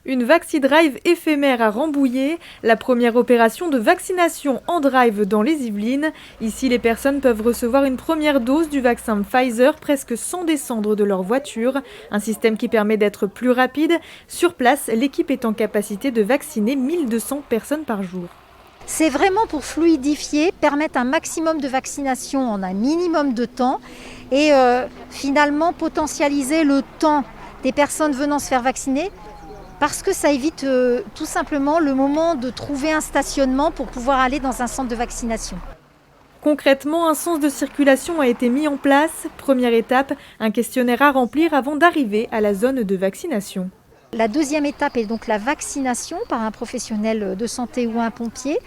Une Vaxi-Drive éphémère à Rambouillet, la première opération de vaccination en drive dans les Yvelines. Ici, les personnes peuvent recevoir une première dose du vaccin Pfizer presque sans descendre de leur voiture. Un système qui permet d'être plus rapide. Sur place, l'équipe est en capacité de vacciner 1200 personnes par jour. C'est vraiment pour fluidifier, permettre un maximum de vaccination en un minimum de temps et finalement potentialiser le temps des personnes venant se faire vacciner parce que ça évite tout simplement le moment de trouver un stationnement pour pouvoir aller dans un centre de vaccination. Concrètement, un sens de circulation a été mis en place. Première étape, un questionnaire à remplir avant d'arriver à la zone de vaccination. La deuxième étape est donc la vaccination par un professionnel de santé ou un pompier.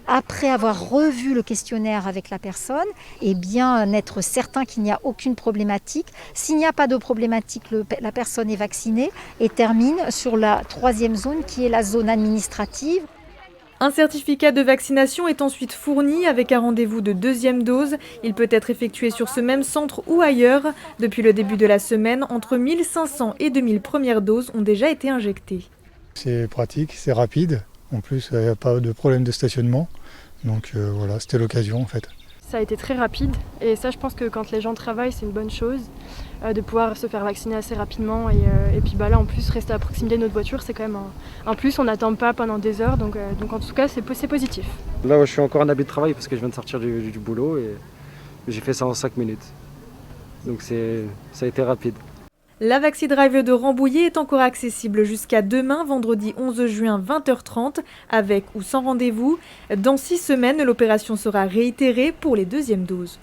Après avoir revu le questionnaire avec la personne et bien être certain qu'il n'y a aucune problématique. S'il n'y a pas de problématique, la personne est vaccinée et termine sur la troisième zone qui est la zone administrative. Un certificat de vaccination est ensuite fourni avec un rendez-vous de deuxième dose. Il peut être effectué sur ce même centre ou ailleurs. Depuis le début de la semaine, entre 1500 et 2000 premières doses ont déjà été injectées. C'est pratique, c'est rapide. En plus, il n'y a pas de problème de stationnement. Donc voilà, c'était l'occasion en fait. Ça a été très rapide et ça je pense que quand les gens travaillent c'est une bonne chose de pouvoir se faire vacciner assez rapidement et puis là en plus rester à proximité de notre voiture c'est quand même un plus, on n'attend pas pendant des heures donc en tout cas c'est positif. Là je suis encore en habit de travail parce que je viens de sortir du boulot et j'ai fait ça en 5 minutes. Donc ça a été rapide. La Vaxi-Drive de Rambouillet est encore accessible jusqu'à demain, vendredi 11 juin 20h30, avec ou sans rendez-vous. Dans 6 semaines, l'opération sera réitérée pour les deuxièmes doses.